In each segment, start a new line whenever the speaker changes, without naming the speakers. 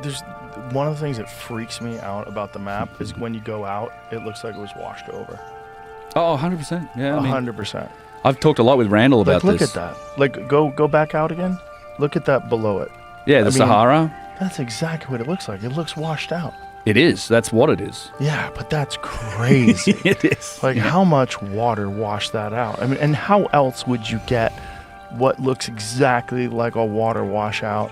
there's one of the things that freaks me out about the map is when you go out, it looks like it was washed over.
Oh, 100%. Yeah,
100%.
I've talked a lot with Randall about
look
this.
Look at that. Like, go back out again. Look at that below it.
Yeah, Sahara.
That's exactly what it looks like. It looks washed out.
It is. That's what it is.
Yeah, but that's crazy.
It is.
Like, how much water washed that out? I mean, and how else would you get what looks exactly like a water washout?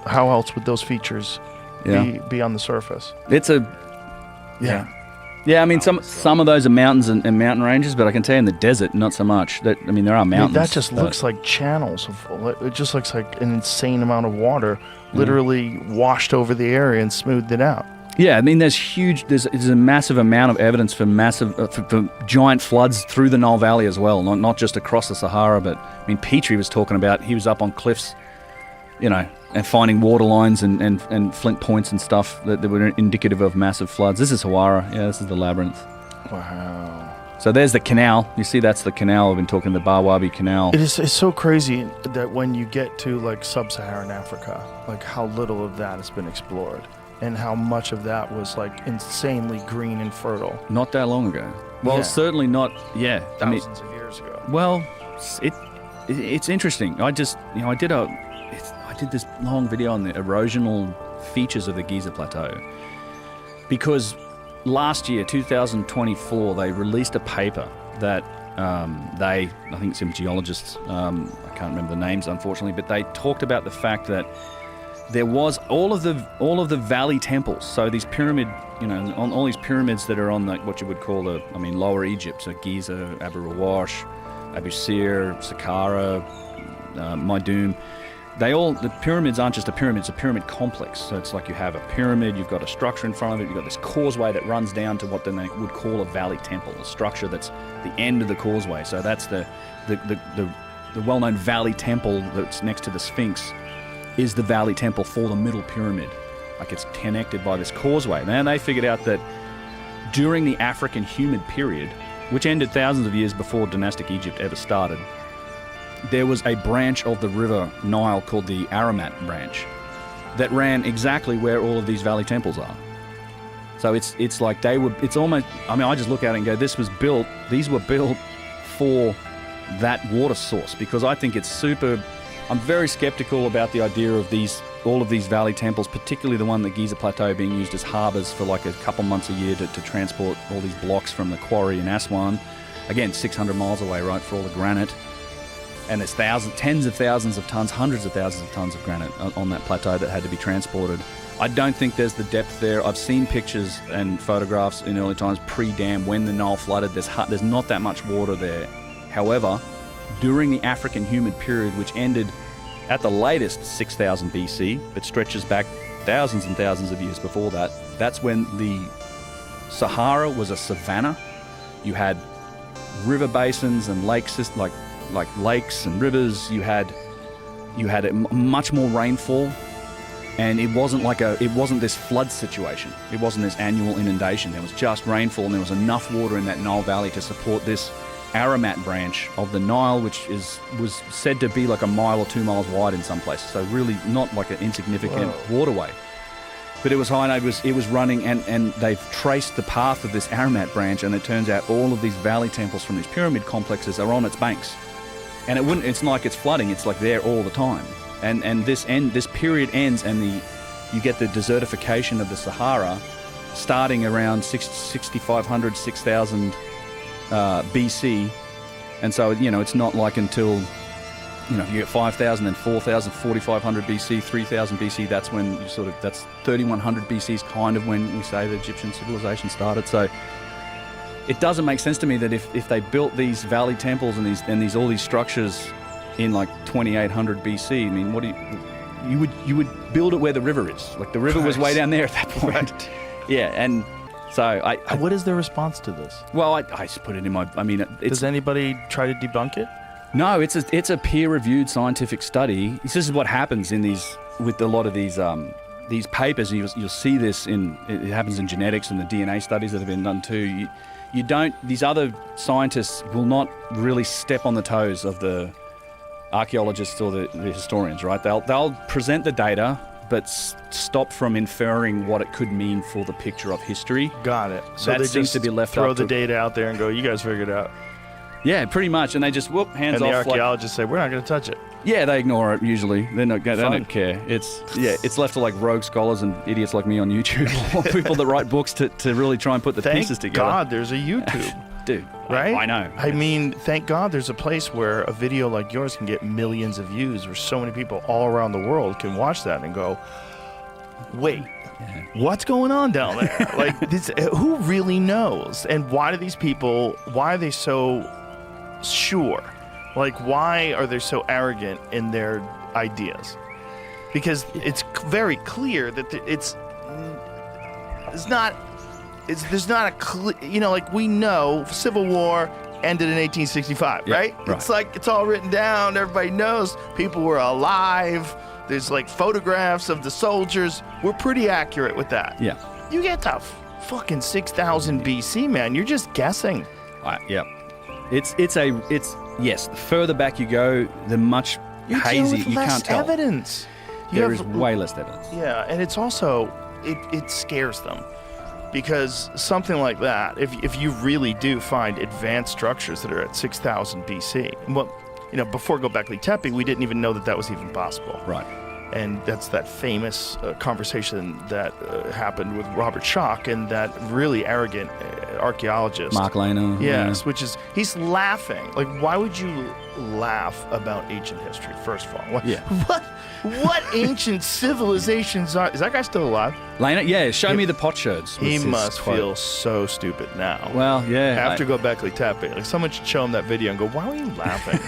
How else would those features be on the surface?
It's a... Yeah, I mean, some of those are mountains and mountain ranges, but I can tell you in the desert, not so much. There are mountains.
That just looks like channels. It just looks like an insane amount of water literally washed over the area and smoothed it out.
Yeah, I mean, there's a massive amount of evidence for for giant floods through the Nile Valley as well, not just across the Sahara, but, I mean, Petrie was talking about, he was up on cliffs, and finding water lines and flint points and stuff that were indicative of massive floods. This is Hawara. Yeah, this is the labyrinth.
Wow.
So there's the canal. You see, that's the canal. I've been talking, the Barwabi Canal.
It's so crazy that when you get to, like, sub-Saharan Africa, like, how little of that has been explored and how much of that was, like, insanely green and fertile.
Not that long ago. Well, certainly not,
Thousands of years ago.
Well, it's interesting. I did this long video on the erosional features of the Giza Plateau because last year, 2024, they released a paper that I think some geologists, I can't remember the names unfortunately, but they talked about the fact that there was all of the valley temples. So these pyramid, on all these pyramids that are on what you would call Lower Egypt, so Giza, Abu Rawash, Abu Sir, Saqqara, Maidum. The pyramids aren't just a pyramid, it's a pyramid complex. So it's like you have a pyramid, you've got a structure in front of it, you've got this causeway that runs down to what then they would call a valley temple, a structure that's the end of the causeway. So that's the well-known valley temple that's next to the Sphinx is the valley temple for the middle pyramid. Like, it's connected by this causeway. Now they figured out that during the African humid period, which ended thousands of years before dynastic Egypt ever started, there was a branch of the river Nile called the Aramat branch that ran exactly where all of these valley temples are. So it's like it's almost, I just look at it and go, these were built for that water source, because I think it's I'm very skeptical about the idea of all of these valley temples, particularly the one, the Giza Plateau, being used as harbors for like a couple months a year to transport all these blocks from the quarry in Aswan. Again, 600 miles away, right, for all the granite. And there's tens of thousands of tons, hundreds of thousands of tons of granite on that plateau that had to be transported. I don't think there's the depth there. I've seen pictures and photographs in early times pre-dam when the Nile flooded. There's not that much water there. However, during the African humid period, which ended at the latest 6000 BC, but stretches back thousands and thousands of years before that, that's when the Sahara was a savanna. You had river basins and lakes, like lakes and rivers. You had much more rainfall, and it wasn't this flood situation. It wasn't this annual inundation. There was just rainfall, and there was enough water in that Nile Valley to support this Aramat branch of the Nile, which was said to be like a mile or 2 miles wide in some places. So really not like an insignificant waterway. But it was high, and it was running, and they've traced the path of this Aramat branch, and it turns out all of these valley temples from these pyramid complexes are on its banks. And it's not like it's flooding, it's like there all the time. And this period ends, and you get the desertification of the Sahara starting around 6,500, 6,000 BC. And so, it's not like until, you get 5,000 and 4,000, 4,500 BC, 3,000 BC, that's when that's 3,100 BC is kind of when we say the Egyptian civilization started. So it doesn't make sense to me that if they built these valley temples and all these structures in like 2800 BC, I mean, what you would build it where the river is. Like, the river was way down there at that point. Right. Yeah, and so
what is their response to this?
Well, I just put it in my.
Does anybody try to debunk it?
No, it's a peer-reviewed scientific study. This is what happens with a lot of these papers. You'll see this it happens in genetics and the DNA studies that have been done too. These other scientists will not really step on the toes of the archaeologists or the historians, right? They'll present the data, stop from inferring what it could mean for the picture of history.
Got it. So
That
they
seems
just
to be left
throw
up
the
to-
data out there and go, you guys figure it out.
Yeah, pretty much. And they just hands
And the
off.
archaeologists say, we're not going to touch it.
Yeah, they ignore it usually. They
Fun.
don't care. It's left to like rogue scholars and idiots like me on YouTube, or people that write books to really try and put the pieces
Thank
together.
God there's a YouTube.
Dude,
Right?
I know.
I mean, thank God there's a place where a video like yours can get millions of views, where so many people all around the world can watch that and go, wait, what's going on down there? Like, who really knows? And why are they so sure? Like, why are they so arrogant in their ideas? Because it's very clear that there's not a clear, like we know Civil War ended in 1865, right? It's like it's all written down. Everybody knows people were alive. There's like photographs of the soldiers. We're pretty accurate with that.
Yeah.
You get to fucking 6000 BC, man. You're just guessing.
Yeah. It's yes. The further back you go, the much hazy. You can't tell.
Evidence.
There is way less evidence.
Yeah, and it's also it scares them. Because something like that, if you really do find advanced structures that are at 6000 BC, well, before Göbekli Tepe, we didn't even know that was even possible.
Right.
And that's that famous conversation that happened with Robert Schoch and that really arrogant archaeologist.
Mark Lehner.
Yes, which is, he's laughing. Like, why would you laugh about ancient history, first of all? What ancient civilizations are... Is that guy still alive?
Lehner? Yeah, show me the potsherds.
He must feel so stupid now.
Well, yeah.
After Göbekli Tepe. Like, someone should show him that video and go, why are you laughing?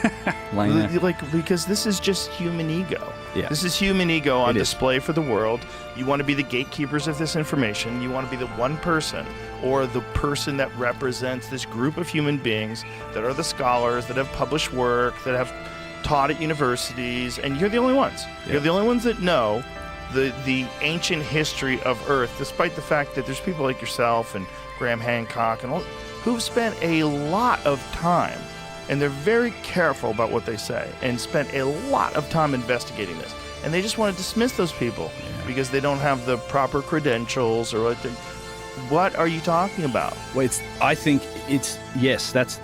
Lehner.
Like, because this is just human ego.
Yeah.
This is human ego on display for the world. You want to be the gatekeepers of this information. You want to be the one person or the person that represents this group of human beings that are the scholars, that have published work, that have taught at universities, and you're the only ones.
Yeah.
You're the only ones that know the ancient history of Earth, despite the fact that there's people like yourself and Graham Hancock and all who've spent a lot of time, and they're very careful about what they say, and spent a lot of time investigating this. And they just want to dismiss those people because they don't have the proper credentials or what are you talking about?
Well, I think yes, that's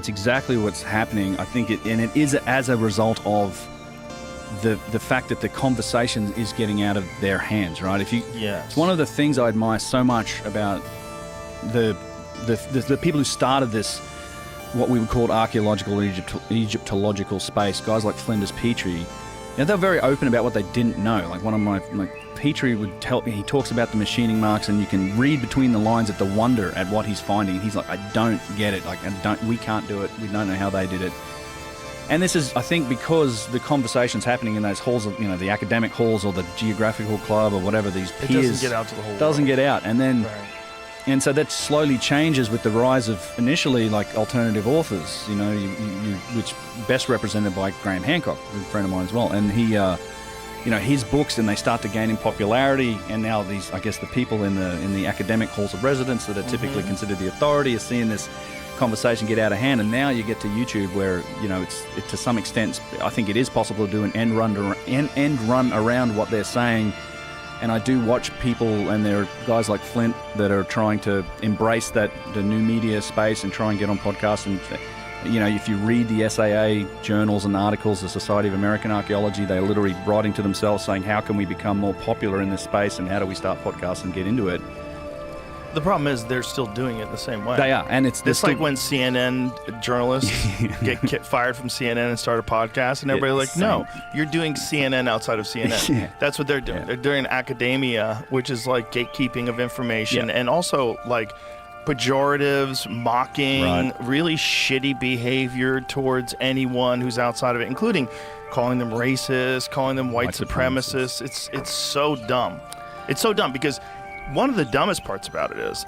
exactly what's happening. I think it is as a result of the fact that the conversation is getting out of their hands, right? It's one of the things I admire so much about the people who started this, what we would call archaeological Egyptological space, guys like Flinders Petrie. They're very open about what they didn't know. Like one of my Petrie would tell me, he talks about the machining marks, and you can read between the lines at the wonder at what he's finding. He's like, I don't get it. Like, we can't do it. We don't know how they did it. And this is, I think, because the conversation's happening in those halls of, the academic halls or the geographical club or whatever, these peers.
It doesn't get out to the whole
Doesn't
world.
get out. And then,
Right.
and so that slowly changes with the rise of initially like alternative authors, which best represented by Graham Hancock, a friend of mine as well. And he, his books, and they start to gain in popularity. And now these, I guess, the people in the academic halls of residence that are typically considered the authority are seeing this conversation get out of hand. And now you get to YouTube where, it's to some extent, I think it is possible to do an end run around what they're saying. And I do watch people, and there are guys like Flint that are trying to embrace the new media space and try and get on podcasts. And, if you read the SAA journals and articles, the Society of American Archaeology, they're literally writing to themselves saying, how can we become more popular in this space, and how do we start podcasts and get into it?
The problem is they're still doing it the same way.
They are, and it's
like when CNN journalists get fired from CNN and start a podcast, and everybody's like, no, you're doing CNN outside of CNN.
Yeah.
That's what they're doing.
Yeah.
They're doing academia, which is like gatekeeping of information, and also like pejoratives, mocking, really shitty behavior towards anyone who's outside of it, including calling them racist, calling them white supremacists. It's so dumb. It's so dumb because one of the dumbest parts about it is,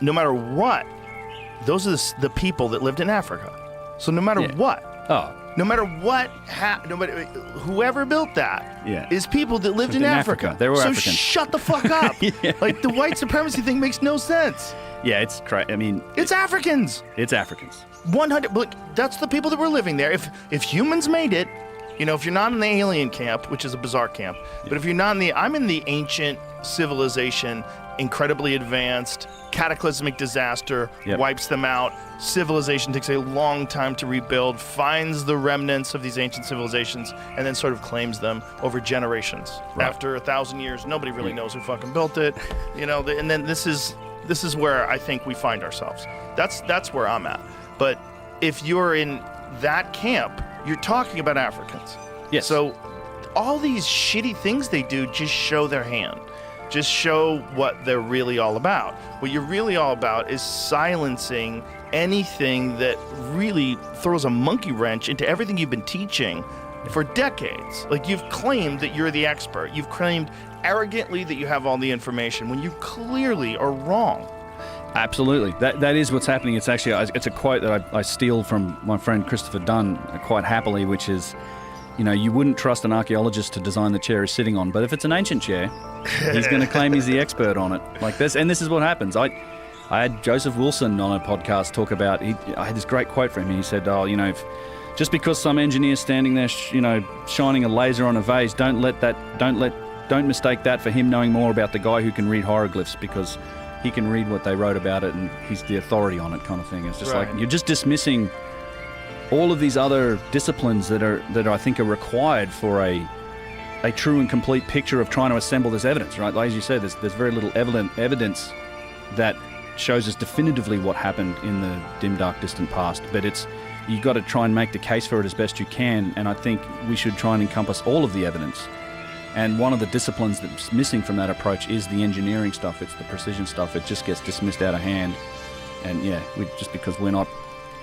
no matter what, those are the people that lived in Africa. So no matter what, no matter what, whoever built that is people that lived in Africa.
They were
so
Africans.
Shut the fuck up. Like, the white supremacy thing makes no sense.
Yeah, it's crazy. I mean,
it's Africans.
It's Africans.
100. Look, that's the people that were living there. If humans made it, if you're not in the alien camp, which is a bizarre camp, but if you're not I'm in the ancient civilization, incredibly advanced, cataclysmic disaster, wipes them out, civilization takes a long time to rebuild, finds the remnants of these ancient civilizations, and then sort of claims them over generations. Right. After 1,000 years, nobody really knows who fucking built it, and then this is where I think we find ourselves. That's where I'm at. But if you're in that camp, you're talking about Africans.
Yes.
So all these shitty things they do just show their hand. Just show what they're really all about. What you're really all about is silencing anything that really throws a monkey wrench into everything you've been teaching for decades. Like, you've claimed that you're the expert. You've claimed arrogantly that you have all the information when you clearly are wrong.
Absolutely. That is what's happening. It's actually, it's a quote that I steal from my friend Christopher Dunn quite happily, which is, you wouldn't trust an archaeologist to design the chair he's sitting on, but if it's an ancient chair, he's going to claim he's the expert on it. Like this, and this is what happens. I had Joseph Wilson on a podcast talk about. I had this great quote from him. He said, if, just because some engineer's standing there, shining a laser on a vase, don't mistake that for him knowing more about the guy who can read hieroglyphs, because he can read what they wrote about it and he's the authority on it, kind of thing. It's just like you're just dismissing all of these other disciplines that I think are required for a true and complete picture of trying to assemble this evidence, right? Like, as you said, there's very little evidence that shows us definitively what happened in the dim, dark, distant past, but you've got to try and make the case for it as best you can, and I think we should try and encompass all of the evidence. And one of the disciplines that's missing from that approach is the engineering stuff. It's the precision stuff. It just gets dismissed out of hand, and just because we're not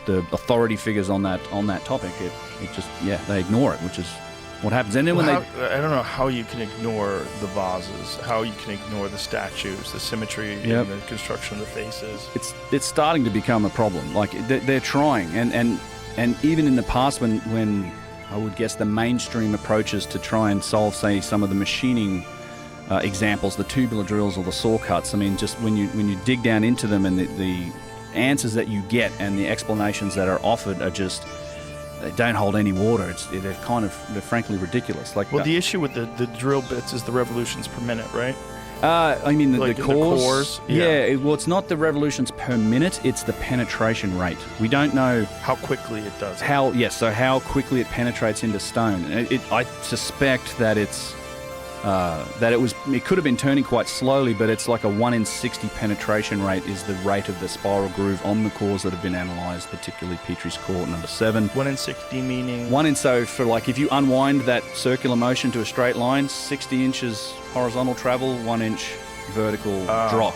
the authority figures on that topic, it just they ignore it, which is what happens. And then I
don't know how you can ignore the vases, how you can ignore the statues, the symmetry in the construction of the faces.
It's starting to become a problem. Like, they're trying, and even in the past, when I would guess the mainstream approaches to try and solve, say, some of the machining examples, the tubular drills or the saw cuts. I mean, just when you dig down into them, and the answers that you get and the explanations that are offered are just, they don't hold any water. They're frankly ridiculous. Like,
the issue with the drill bits is the revolutions per minute, right?
I mean, the cores.
Yeah.
Well, it's not the revolutions per minute. It's the penetration rate. We don't know
how quickly it does.
So how quickly it penetrates into stone. I suspect that it could have been turning quite slowly, but it's like a 1 in 60 penetration rate is the rate of the spiral groove on the cores that have been analysed, particularly Petrie's core number 7.
1 in 60 meaning?
So for, like, if you unwind that circular motion to a straight line, 60 inches horizontal travel, 1 inch vertical drop,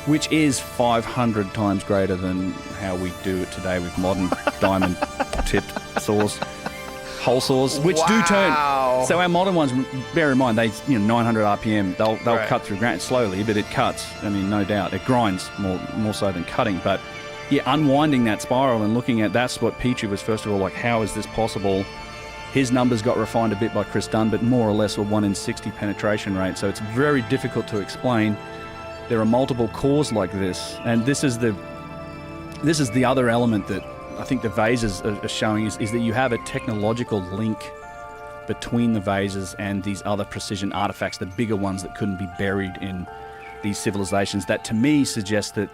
which is 500 times greater than how we do it today with modern diamond-tipped saws. Hole saws, which do turn. So our modern ones, bear in mind, they 900 RPM. They'll cut through granite slowly, but it cuts. I mean, no doubt, it grinds more so than cutting. But unwinding that spiral and looking at, that's what Petrie was first of all like. How is this possible? His numbers got refined a bit by Chris Dunn, but more or less a 1 in 60 penetration rate. So it's very difficult to explain. There are multiple cores like this, and this is the other element that I think the vases are showing is that you have a technological link between the vases and these other precision artifacts, the bigger ones that couldn't be buried in these civilizations, that to me suggests that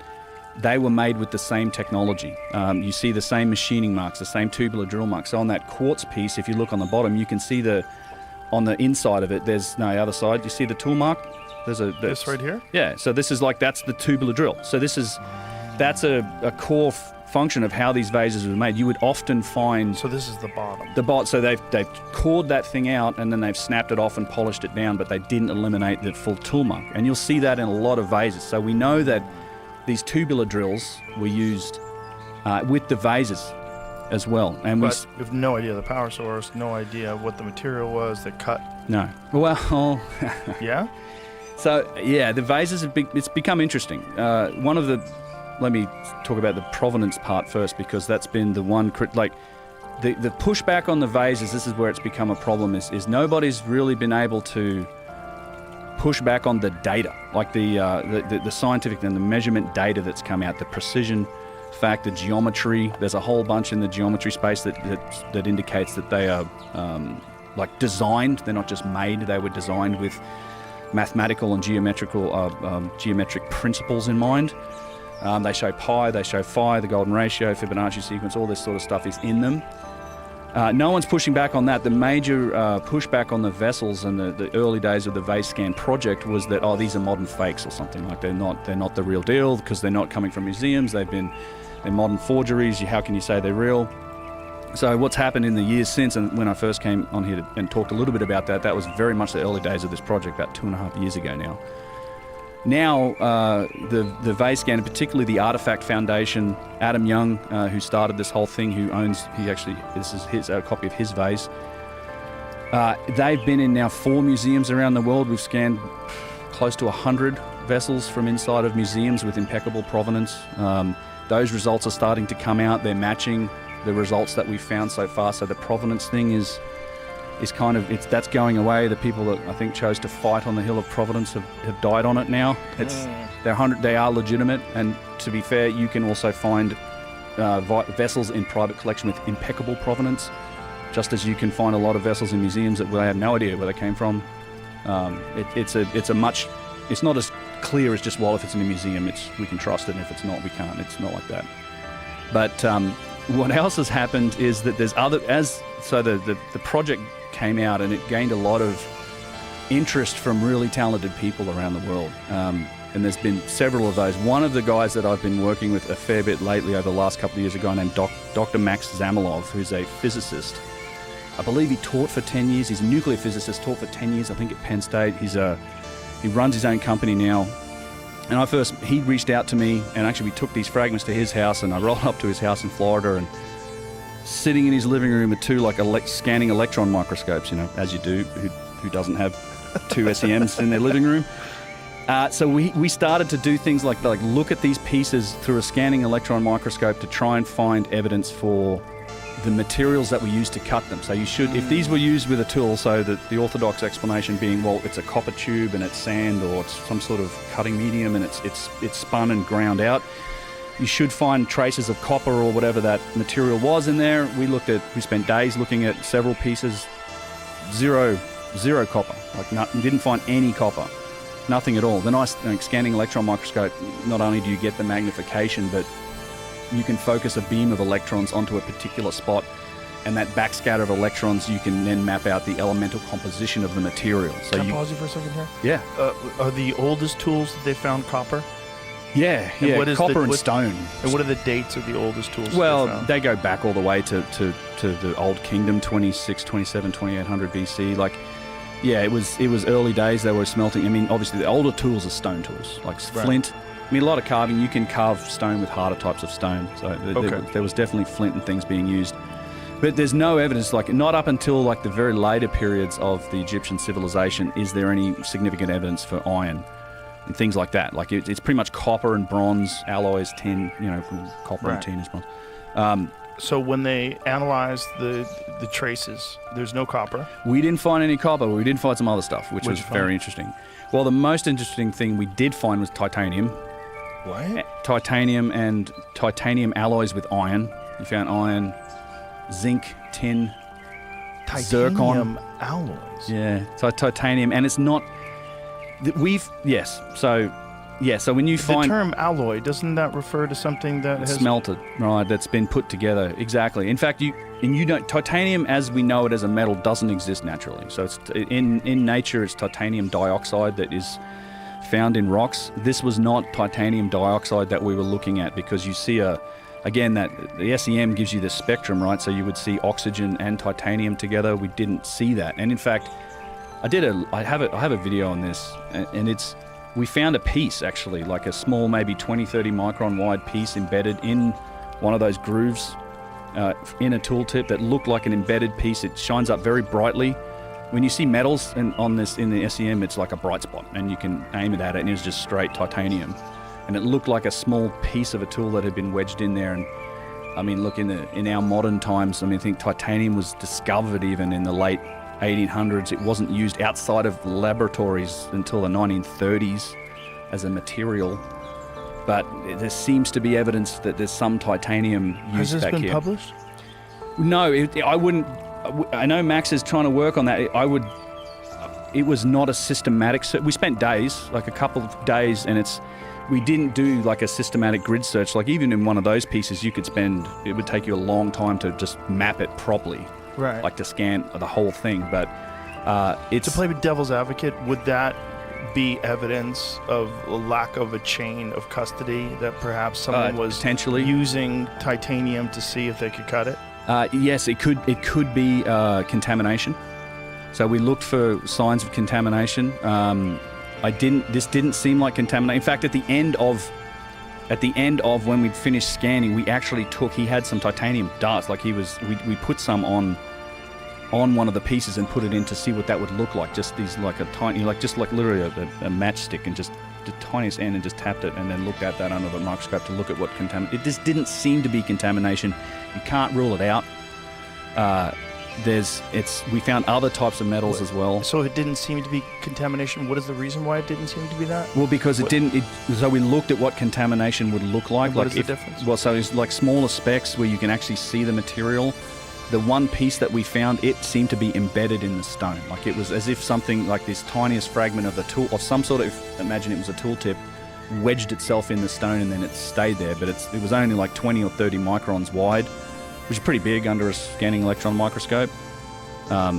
they were made with the same technology. You see the same machining marks, the same tubular drill marks. So on that quartz piece, if you look on the bottom, you can see on the inside of it, there's no other side. You see the tool mark?
This right here?
Yeah, so this is that's the tubular drill. So that's a core function of how these vases were made. You would often find...
So this is the bottom.
So they've cored that thing out and then they've snapped it off and polished it down, but they didn't eliminate the full tool mark. And you'll see that in a lot of vases. So we know that these tubular drills were used with the vases as well. And
we have no idea the power source, no idea what the material was that cut.
No. Well...
Yeah?
So, the vases, it's become interesting. Let me talk about the provenance part first, because that's been the one, the pushback on the vases. This is where it's become a problem, is nobody's really been able to push back on the data, like the scientific and the measurement data that's come out, the precision fact, the geometry. There's a whole bunch in the geometry space that indicates that they are like designed. They're not just made. They were designed with mathematical and geometric principles in mind. They show pi, they show phi, the golden ratio, Fibonacci sequence, all this sort of stuff is in them. No one's pushing back on that. The major pushback on the vessels and the early days of the vase scan project was that, oh, these are modern fakes or something. Like they're not the real deal because they're not coming from museums. They're modern forgeries. How can you say they're real? So what's happened in the years since, and when I first came on here and talked a little bit about that, that was very much the early days of this project, about 2.5 years ago now. Now, the vase scan, and particularly the Artifact Foundation, Adam Young, who started this whole thing, this is a copy of his vase. They've been in now 4 museums around the world. We've scanned close to 100 vessels from inside of museums with impeccable provenance. Those results are starting to come out. They're matching the results that we've found so far. So the provenance thing is that's going away. The people that I think chose to fight on the hill of provenance have died on it now. They are legitimate, and to be fair, you can also find vessels in private collection with impeccable provenance, just as you can find a lot of vessels in museums that we have no idea where they came from. It's not as clear as just, well, if it's in a museum, we can trust it, and if it's not, we can't. It's not like that. But what else has happened is that there's the project came out and it gained a lot of interest from really talented people around the world. And there's been several of those. One of the guys that I've been working with a fair bit lately over the last couple of years, a guy named Dr. Max Zamilov, who's a physicist. I believe he taught for 10 years. He's a nuclear physicist, taught for 10 years, I think, at Penn State. He runs his own company now. And he reached out to me, and actually we took these fragments to his house, and I rolled up to his house in Florida, and sitting in his living room with 2 scanning electron microscopes, as you do, who doesn't have 2 SEMs in their living room. So we started to do things like look at these pieces through a scanning electron microscope to try and find evidence for the materials that we use to cut them. So if these were used with a tool, so that the orthodox explanation being, well, it's a copper tube and it's sand or it's some sort of cutting medium and it's spun and ground out, you should find traces of copper or whatever that material was in there. We spent days looking at several pieces, zero copper, didn't find any copper, nothing at all. The scanning electron microscope, not only do you get the magnification, but you can focus a beam of electrons onto a particular spot, and that backscatter of electrons, you can then map out the elemental composition of the material. So
Can I pause you for a second here?
Yeah.
Are the oldest tools that they found copper?
Yeah, copper and stone.
And what are the dates of the oldest tools?
Well, they go back all the way to the Old Kingdom, 26, 27, 2800 BC. It was early days. They were smelting. I mean, obviously the older tools are stone tools, like flint. I mean, a lot of carving. You can carve stone with harder types of stone. So there was definitely flint and things being used. But there's no evidence, not up until the very later periods of the Egyptian civilization, is there any significant evidence for iron and things like that. It's pretty much copper and bronze, alloys, tin, from copper and tin is bronze.
So when they analyzed the traces, there's no copper?
We didn't find any copper, but we did find some other stuff, which was very interesting. Well, the most interesting thing we did find was titanium.
What?
Titanium and titanium alloys with iron. You found iron, zinc, tin,
titanium
zircon.
alloys?
Yeah, so titanium, and it's not... So when you find...
The term alloy, doesn't that refer to something that has...
Smelted, right, that's been put together, exactly. In fact, titanium as we know it as a metal doesn't exist naturally. So it's in nature, it's titanium dioxide that is found in rocks. This was not titanium dioxide that we were looking at, because you see again, that the SEM gives you the spectrum, right? So you would see oxygen and titanium together. We didn't see that. And in fact, I have a video on this, and we found a piece, actually, like a small, maybe 20, 30 micron wide piece embedded in one of those grooves in a tooltip that looked like an embedded piece. It shines up very brightly. When you see metals in the SEM, it's like a bright spot, and you can aim it at it, and it's just straight titanium. And it looked like a small piece of a tool that had been wedged in there. And I mean, look, in our modern times, I think titanium was discovered even in the late 1800s. It wasn't used outside of laboratories until the 1930s as a material. But there seems to be evidence that there's some titanium used back here.
Has this been published?
No, I wouldn't. I know Max is trying to work on that. It was not a systematic search. We spent days, like a couple of days, and we didn't do like a systematic grid search. Like even in one of those pieces, it would take you a long time to just map it properly.
Right.
Like to scan the whole thing. But
to play with devil's advocate, would that be evidence of a lack of a chain of custody, that perhaps someone was
potentially
using titanium to see if they could cut it?
Yes, it could be contamination. So we looked for signs of contamination. This didn't seem like contamination. In fact, at the end of when we'd finished scanning, we actually he had some titanium darts. Like we put some on one of the pieces and put it in to see what that would look like. Just these like a tiny, just like literally a matchstick, and just the tiniest end, and just tapped it, and then looked at that under the microscope to look at what contamination. It just didn't seem to be contamination. You can't rule it out. We found other types of metals as well.
So it didn't seem to be contamination. What is the reason why it didn't seem to be that?
Well, because so we looked at what contamination would look like.
What is the difference?
Well, so it's like smaller specks where you can actually see the material. The one piece that we found, it seemed to be embedded in the stone. Like it was as if something like this tiniest fragment of the tool, of some sort of, imagine it was a tooltip, wedged itself in the stone and then it stayed there. But it was only like 20 or 30 microns wide, which is pretty big under a scanning electron microscope.
But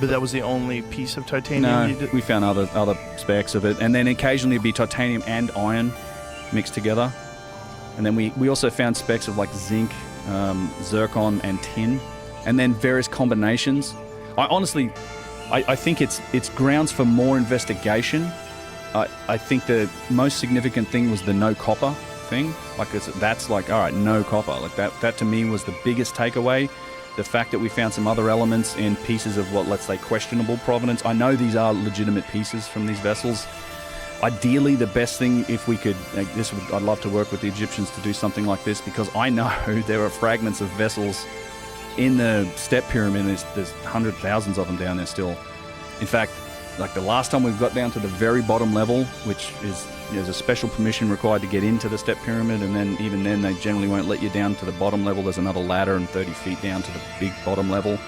that was the only piece of titanium you did?
We found other specks of it. And then occasionally it'd be titanium and iron mixed together. And then we also found specks of like zinc, zircon and tin. And then various combinations. I think it's grounds for more investigation. I think the most significant thing was the no copper thing. Like that's like, all right, no copper. Like that to me was the biggest takeaway. The fact that we found some other elements in pieces of what, let's say, questionable provenance. I know these are legitimate pieces from these vessels. Ideally, the best thing, if we could, I'd love to work with the Egyptians to do something like this, because I know there are fragments of vessels in the step pyramid. There's hundreds, thousands of them down there still. In fact, like the last time we got down to the very bottom level, which is, there's a special permission required to get into the step pyramid, and then even then they generally won't let you down to the bottom level. There's another ladder and 30 feet down to the big bottom level.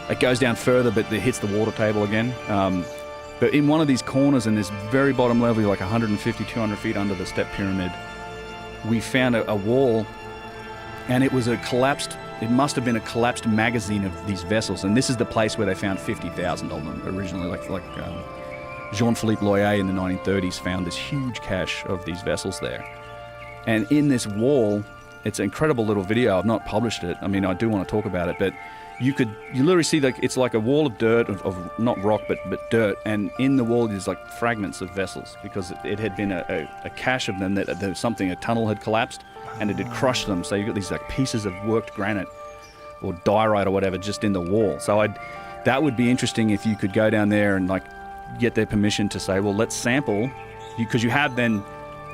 It goes down further, but it hits the water table again. But in one of these corners in this very bottom level, like 150, 200 feet under the step pyramid, we found a wall, and it was it must have been a collapsed magazine of these vessels. And this is the place where they found 50,000 of them originally. Like Jean-Philippe Loyer in the 1930s found this huge cache of these vessels there. And in this wall, it's an incredible little video. I've not published it. I mean, I do want to talk about it, but you literally see it's like a wall of dirt, of not rock, but dirt. And in the wall, there's like fragments of vessels, because it had been a cache of them, that there was something, a tunnel had collapsed and it had crushed them. So you got these like pieces of worked granite or diorite or whatever just in the wall. So that would be interesting if you could go down there and like get their permission to say, well, let's sample, because you have then,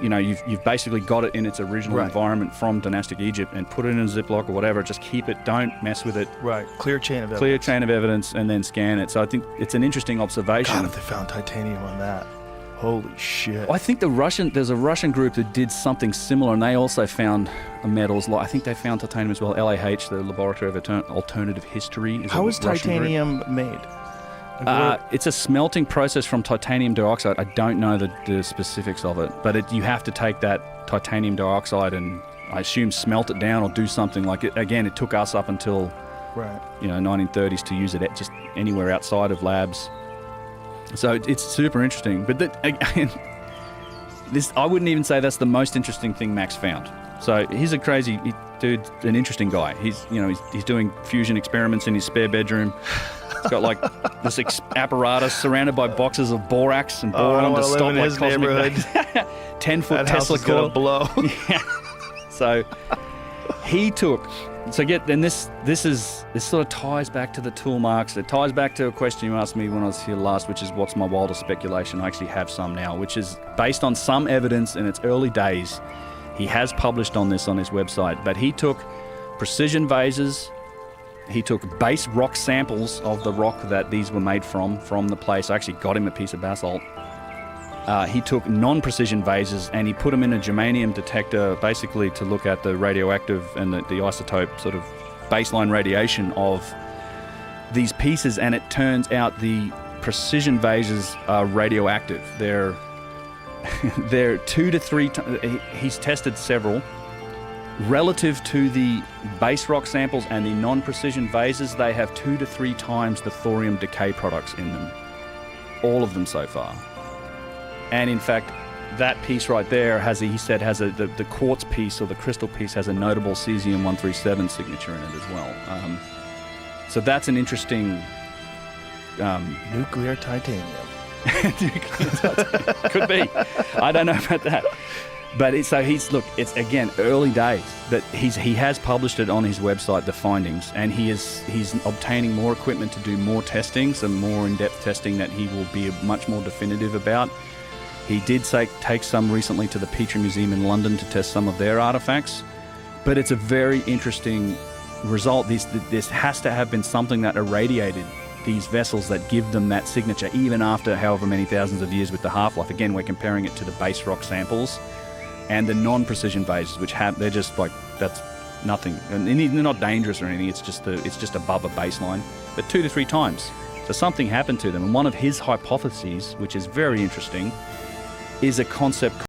you've basically got it in its original environment from dynastic Egypt, and put it in a Ziploc or whatever. Just keep it, don't mess with it.
Right, clear chain of evidence,
and then scan it. So I think it's an interesting observation.
God, if they found titanium on that, holy shit!
I think there's a Russian group that did something similar, and they also found metals. I think they found titanium as well. LAH, the Laboratory of Alternative History.
How is titanium made?
It's a smelting process from titanium dioxide. I don't know the specifics of it, but you have to take that titanium dioxide and, I assume, smelt it down or do something like it. Again, it took us up until 1930s to use it just anywhere outside of labs. So it's super interesting. But again, I wouldn't even say that's the most interesting thing Max found. So he's a crazy dude, an interesting guy. He's doing fusion experiments in his spare bedroom. He's got like this apparatus surrounded by boxes of borax and boron to stop like cosmic 10-foot Tesla core.
Blow.
Yeah. So he took. So this sort of ties back to the tool marks. It ties back to a question you asked me when I was here last, which is what's my wildest speculation. I actually have some now, which is based on some evidence in its early days. He has published on this on his website, but he took precision vases. He took base rock samples of the rock that these were made from the place. I actually got him a piece of basalt. He took non-precision vases and he put them in a germanium detector, basically to look at the radioactive and the isotope sort of baseline radiation of these pieces, and it turns out the precision vases are radioactive. They're 2 to 3 times. He's tested several. Relative to the base rock samples and the non-precision vases, they have 2 to 3 times the thorium decay products in them. All of them so far. And in fact, that piece right there the quartz piece or the crystal piece has a notable cesium-137 signature in it as well. So that's an interesting...
Nuclear titanium.
Could be. I don't know about that. But it's again early days. But he has published it on his website, the findings, and he's obtaining more equipment to do more testing, some more in-depth testing that he will be much more definitive about. He did take some recently to the Petrie Museum in London to test some of their artifacts, but it's a very interesting result. This has to have been something that irradiated these vessels that give them that signature, even after however many thousands of years with the half-life. Again, we're comparing it to the base rock samples and the non-precision vases, which they're just like, that's nothing. And they're not dangerous or anything, it's just above a baseline, but 2 to 3 times. So something happened to them. And one of his hypotheses, which is very interesting, is a concept